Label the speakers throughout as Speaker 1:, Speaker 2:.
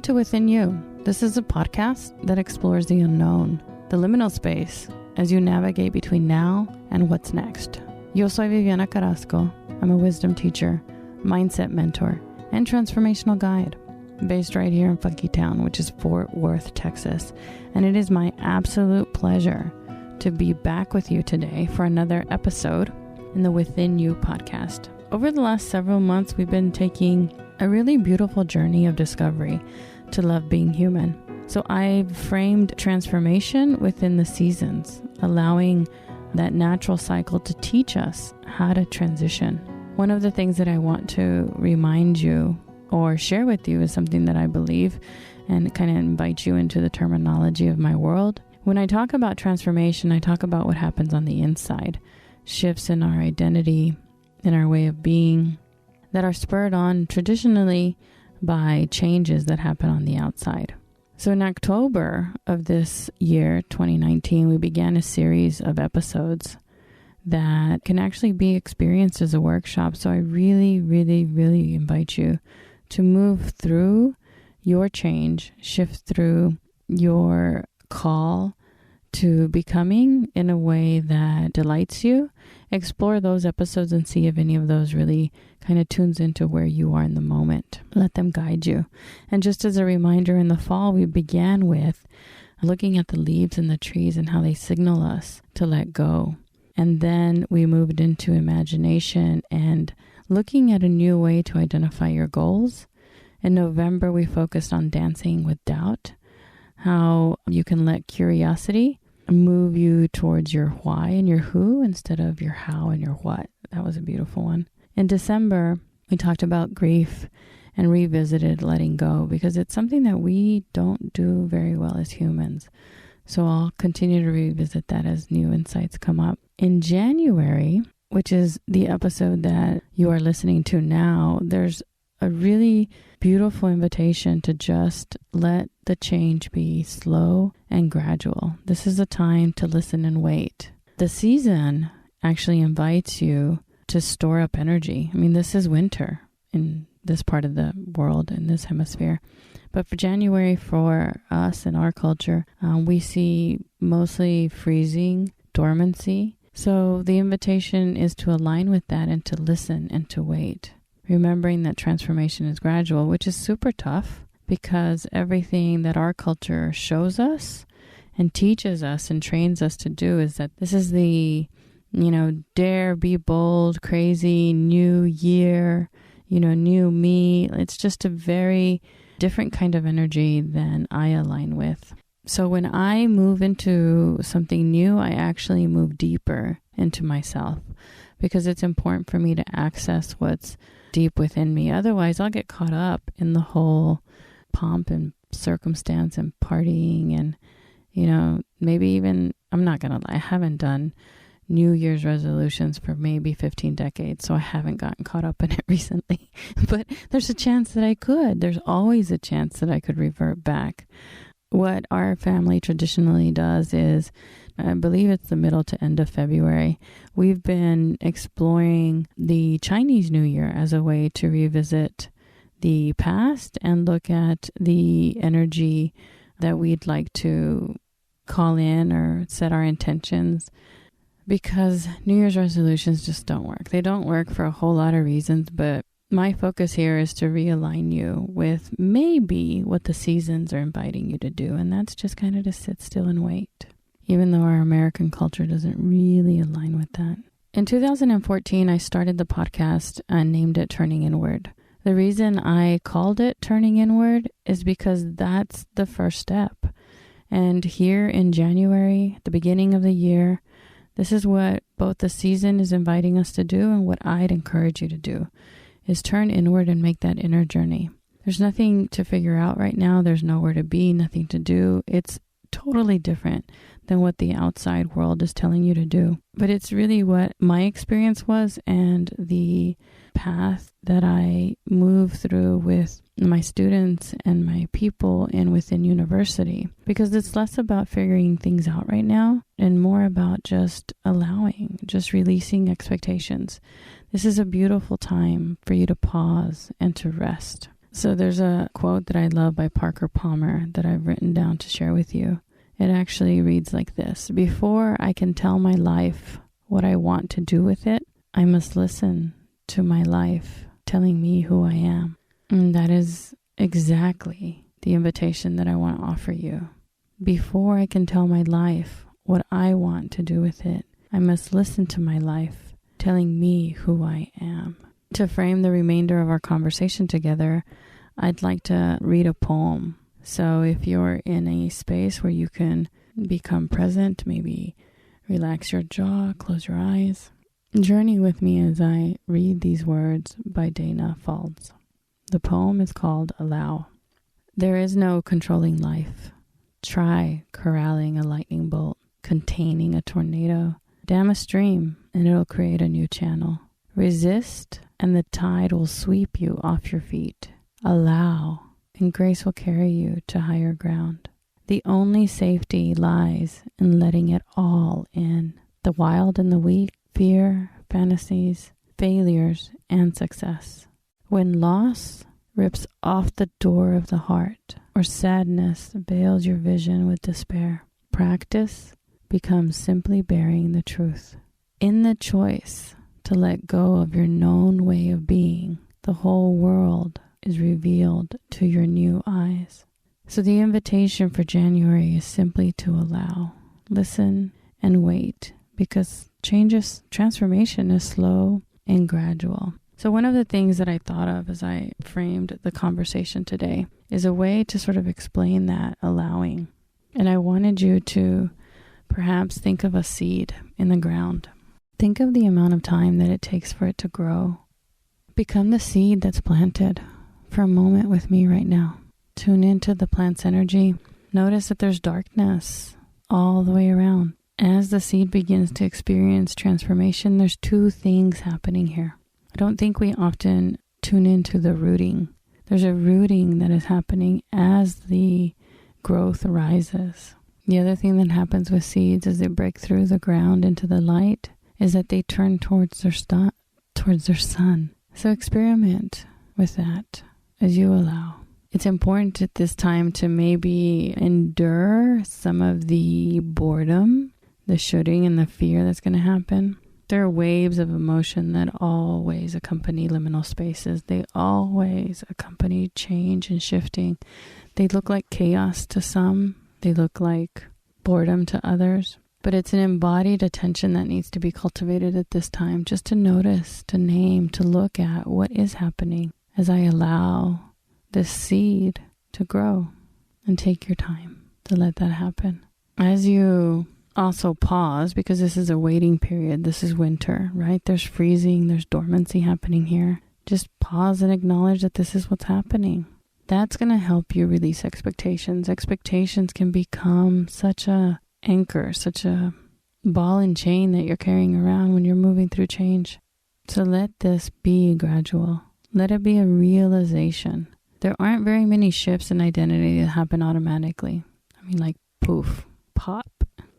Speaker 1: to Within You. This is a podcast that explores the unknown, the liminal space, as you navigate between now and what's next. Yo soy Viviana Carrasco. I'm a wisdom teacher, mindset mentor, and transformational guide, based right here in Funky Town, which is Fort Worth, Texas. And it is my absolute pleasure to be back with you today for another episode in the Within You podcast. Over the last several months, we've been taking a really beautiful journey of discovery to love being human. So I've framed transformation within the seasons, allowing that natural cycle to teach us how to transition. One of the things that I want to remind you or share with you is something that I believe and kind of invite you into the terminology of my world. When I talk about transformation, I talk about what happens on the inside, shifts in our identity, in our way of being, that are spurred on traditionally by changes that happen on the outside. So in October of this year, 2019, we began a series of episodes that can actually be experienced as a workshop. So I really, really, really invite you to move through your change, shift through your call to becoming in a way that delights you. Explore those episodes and see if any of those really kind of tunes into where you are in the moment. Let them guide you. And just as a reminder, in the fall, we began with looking at the leaves and the trees and how they signal us to let go. And then we moved into imagination and looking at a new way to identify your goals. In November, we focused on dancing with doubt, how you can let curiosity move you towards your why and your who instead of your how and your what. That was a beautiful one. In December, we talked about grief and revisited letting go because it's something that we don't do very well as humans. So I'll continue to revisit that as new insights come up. In January, which is the episode that you are listening to now, there's a really beautiful invitation to just let the change be slow and gradual. This is a time to listen and wait. The season actually invites you to store up energy. I mean, this is winter in this part of the world, in this hemisphere. But for January, for us in our culture, we see mostly freezing, dormancy. So the invitation is to align with that and to listen and to wait. Remembering that transformation is gradual, which is super tough because everything that our culture shows us and teaches us and trains us to do is that this is the, dare, be bold, crazy, new year, new me. It's just a very different kind of energy than I align with. So when I move into something new, I actually move deeper into myself because it's important for me to access what's deep within me. Otherwise, I'll get caught up in the whole pomp and circumstance and partying and, maybe even, I'm not going to lie, I haven't done New Year's resolutions for maybe 15 decades, so I haven't gotten caught up in it recently. But there's a chance that I could. There's always a chance that I could revert back. What our family traditionally does is, I believe it's the middle to end of February, we've been exploring the Chinese New Year as a way to revisit the past and look at the energy that we'd like to call in or set our intentions. Because New Year's resolutions just don't work. They don't work for a whole lot of reasons, but my focus here is to realign you with maybe what the seasons are inviting you to do, and that's just kind of to sit still and wait, even though our American culture doesn't really align with that. In 2014, I started the podcast and named it Turning Inward. The reason I called it Turning Inward is because that's the first step. And here in January, the beginning of the year, this is what both the season is inviting us to do and what I'd encourage you to do, is turn inward and make that inner journey. There's nothing to figure out right now. There's nowhere to be, nothing to do. It's totally different than what the outside world is telling you to do. But it's really what my experience was and the path that I move through with my students and my people and within university. Because it's less about figuring things out right now and more about just allowing, just releasing expectations. This is a beautiful time for you to pause and to rest. So there's a quote that I love by Parker Palmer that I've written down to share with you. It actually reads like this: before I can tell my life what I want to do with it, I must listen to my life telling me who I am. And that is exactly the invitation that I want to offer you. Before I can tell my life what I want to do with it, I must listen to my life telling me who I am. To frame the remainder of our conversation together, I'd like to read a poem. So if you're in a space where you can become present, maybe relax your jaw, close your eyes, journey with me as I read these words by Dana Falds. The poem is called Allow. There is no controlling life. Try corralling a lightning bolt, containing a tornado. Dam a stream, and it'll create a new channel. Resist, and the tide will sweep you off your feet. Allow, and grace will carry you to higher ground. The only safety lies in letting it all in. The wild and the weak, fear, fantasies, failures, and success. When loss rips off the door of the heart, or sadness veils your vision with despair, practice becomes simply bearing the truth. In the choice to let go of your known way of being, the whole world is revealed to your new eyes. So the invitation for January is simply to allow, listen, and wait, because transformation is slow and gradual. So one of the things that I thought of as I framed the conversation today is a way to sort of explain that allowing. And I wanted you to perhaps think of a seed in the ground. Think of the amount of time that it takes for it to grow. Become the seed that's planted. For a moment with me right now. Tune into the plant's energy. Notice that there's darkness all the way around. As the seed begins to experience transformation, there's two things happening here. I don't think we often tune into the rooting. There's a rooting that is happening as the growth rises. The other thing that happens with seeds as they break through the ground into the light is that they turn towards their sun. So experiment with that as you allow. It's important at this time to maybe endure some of the boredom, the shooting, and the fear that's going to happen. There are waves of emotion that always accompany liminal spaces. They always accompany change and shifting. They look like chaos to some. They look like boredom to others. But it's an embodied attention that needs to be cultivated at this time, just to notice, to name, to look at what is happening as I allow this seed to grow, and take your time to let that happen. As you also pause, because this is a waiting period, this is winter, right? There's freezing, there's dormancy happening here. Just pause and acknowledge that this is what's happening. That's going to help you release expectations. Expectations can become such a anchor, such a ball and chain that you're carrying around when you're moving through change. So let this be gradual. Let it be a realization. There aren't very many shifts in identity that happen automatically. I mean, like poof, pop.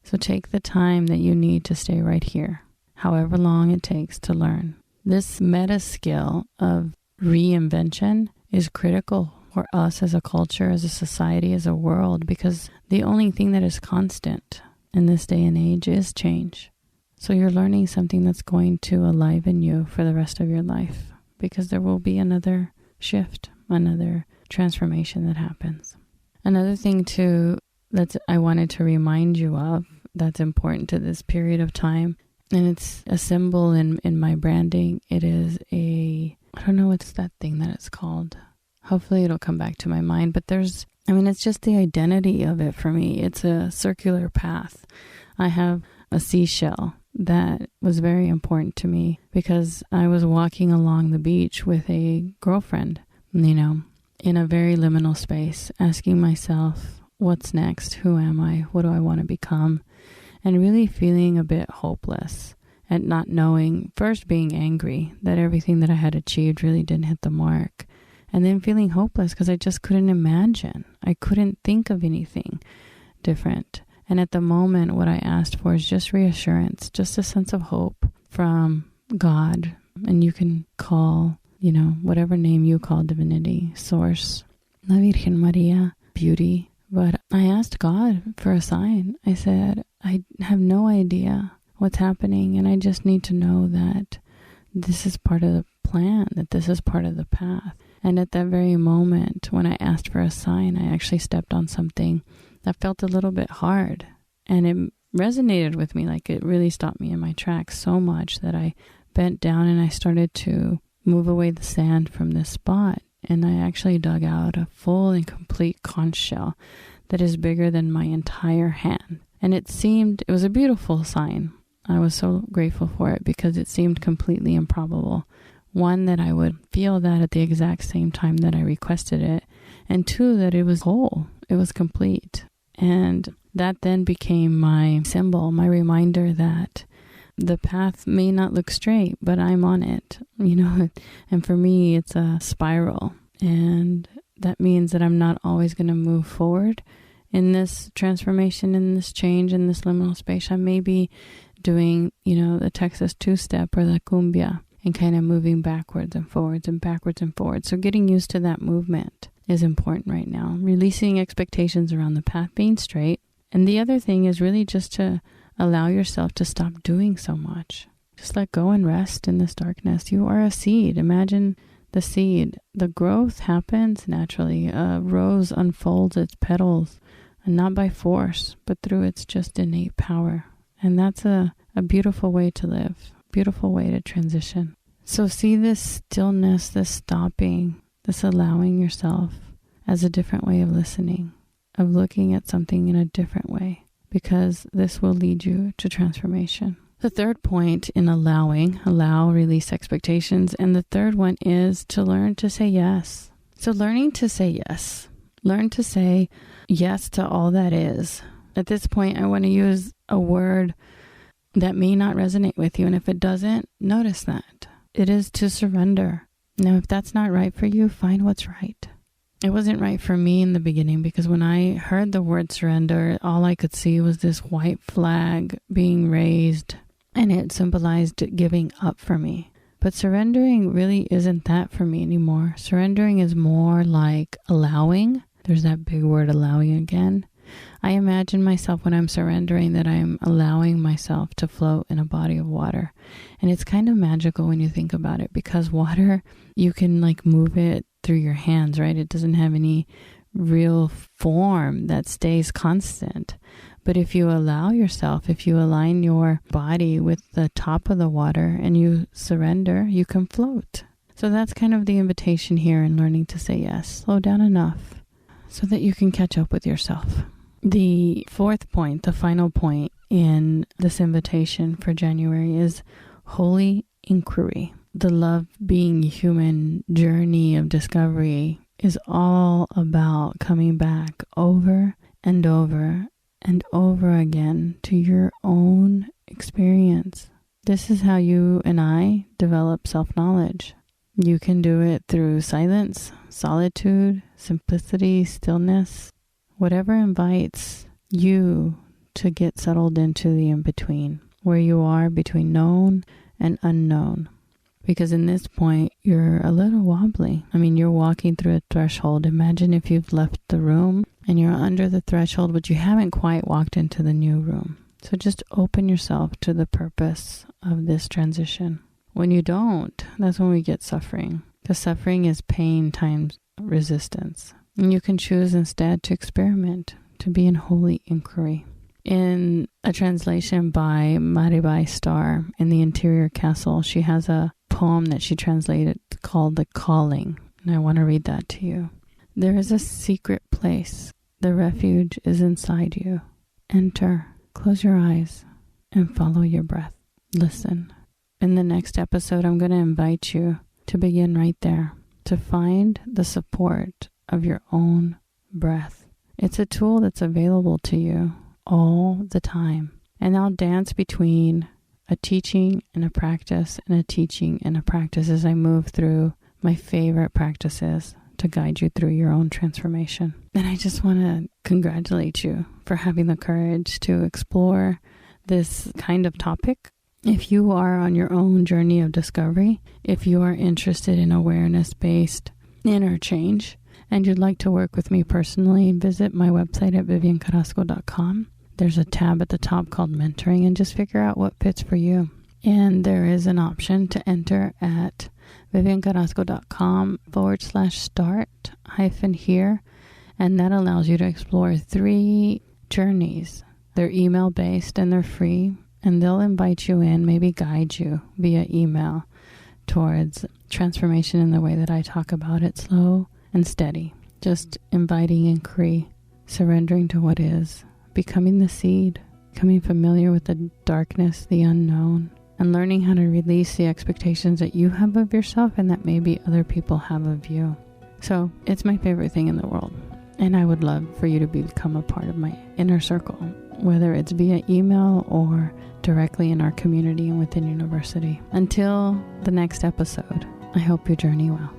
Speaker 1: So take the time that you need to stay right here, however long it takes to learn. This meta skill of reinvention is critical for us as a culture, as a society, as a world, because the only thing that is constant in this day and age is change. So you're learning something that's going to enliven you for the rest of your life, because there will be another shift, another transformation that happens. Another thing too that I wanted to remind you of that's important to this period of time, and it's a symbol in my branding. It is I don't know what's that thing that it's called. Hopefully it'll come back to my mind, but it's just the identity of it for me. It's a circular path. I have a seashell that was very important to me because I was walking along the beach with a girlfriend, in a very liminal space, asking myself, what's next? Who am I? What do I want to become? And really feeling a bit hopeless at not knowing, first being angry that everything that I had achieved really didn't hit the mark. And then feeling hopeless because I just couldn't imagine. I couldn't think of anything different. And at the moment, what I asked for is just reassurance, just a sense of hope from God. And you can call whatever name you call divinity, source, La Virgen Maria, beauty. But I asked God for a sign. I said, I have no idea what's happening, and I just need to know that this is part of the plan, that this is part of the path. And at that very moment, when I asked for a sign, I actually stepped on something that felt a little bit hard. And it resonated with me, like it really stopped me in my tracks so much that I bent down and I started to move away the sand from this spot. And I actually dug out a full and complete conch shell that is bigger than my entire hand. And it was a beautiful sign. I was so grateful for it because it seemed completely improbable. One, that I would feel that at the exact same time that I requested it. And two, that it was whole. It was complete. And that then became my symbol, my reminder that the path may not look straight, but I'm on it, And for me, it's a spiral. And that means that I'm not always going to move forward in this transformation, in this change, in this liminal space. I may be doing, the Texas two-step or the cumbia and kind of moving backwards and forwards and backwards and forwards. So getting used to that movement is important right now. Releasing expectations around the path being straight. And the other thing is really just to allow yourself to stop doing so much. Just let go and rest in this darkness. You are a seed. Imagine the seed. The growth happens naturally. A rose unfolds its petals, and not by force, but through its just innate power. And that's a beautiful way to live, beautiful way to transition. So see this stillness, this stopping, this allowing yourself as a different way of listening, of looking at something in a different way, because this will lead you to transformation. The third point in allow, release expectations. And the third one is to learn to say yes. So learning to say yes. Learn to say yes to all that is. At this point, I want to use a word that may not resonate with you. And if it doesn't, notice that. It is to surrender. Now, if that's not right for you, find what's right. It wasn't right for me in the beginning because when I heard the word surrender, all I could see was this white flag being raised, and it symbolized giving up for me. But surrendering really isn't that for me anymore. Surrendering is more like allowing. There's that big word, allowing again. I imagine myself when I'm surrendering that I'm allowing myself to float in a body of water. And it's kind of magical when you think about it, because water, you can move it through your hands, right? It doesn't have any real form that stays constant. But if you allow yourself, if you align your body with the top of the water and you surrender, you can float. So that's kind of the invitation here in learning to say yes. Slow down enough so that you can catch up with yourself. The fourth point, the final point in this invitation for January is holy inquiry. The love being human journey of discovery is all about coming back over and over and over again to your own experience. This is how you and I develop self-knowledge. You can do it through silence, solitude, simplicity, stillness, whatever invites you to get settled into the in-between, where you are between known and unknown. Because in this point, you're a little wobbly. You're walking through a threshold. Imagine if you've left the room and you're under the threshold, but you haven't quite walked into the new room. So just open yourself to the purpose of this transition. When you don't, that's when we get suffering. Because suffering is pain times resistance. And you can choose instead to experiment, to be in holy inquiry. In a translation by Maribai Starr in The Interior Castle, she has a poem that she translated called The Calling. And I want to read that to you. There is a secret place. The refuge is inside you. Enter, close your eyes, and follow your breath. Listen. In the next episode, I'm going to invite you to begin right there, to find the support of your own breath. It's a tool that's available to you all the time. And I'll dance between a teaching and a practice and a teaching and a practice as I move through my favorite practices to guide you through your own transformation. And I just want to congratulate you for having the courage to explore this kind of topic If you are on your own journey of discovery, if you are interested in awareness-based inner change, and you'd like to work with me personally, visit my website at viviancarrasco.com. There's a tab at the top called Mentoring, and just figure out what fits for you. And there is an option to enter at viviancarrasco.com/start-here, and that allows you to explore 3 journeys. They're email-based and they're free, and they'll invite you in, maybe guide you via email towards transformation in the way that I talk about it, slow and steady. Just inviting inquiry, surrendering to what is, becoming the seed, becoming familiar with the darkness, the unknown, and learning how to release the expectations that you have of yourself and that maybe other people have of you. So it's my favorite thing in the world, and I would love for you to become a part of my inner circle, whether it's via email or directly in our community and within university. Until the next episode, I hope you journey well.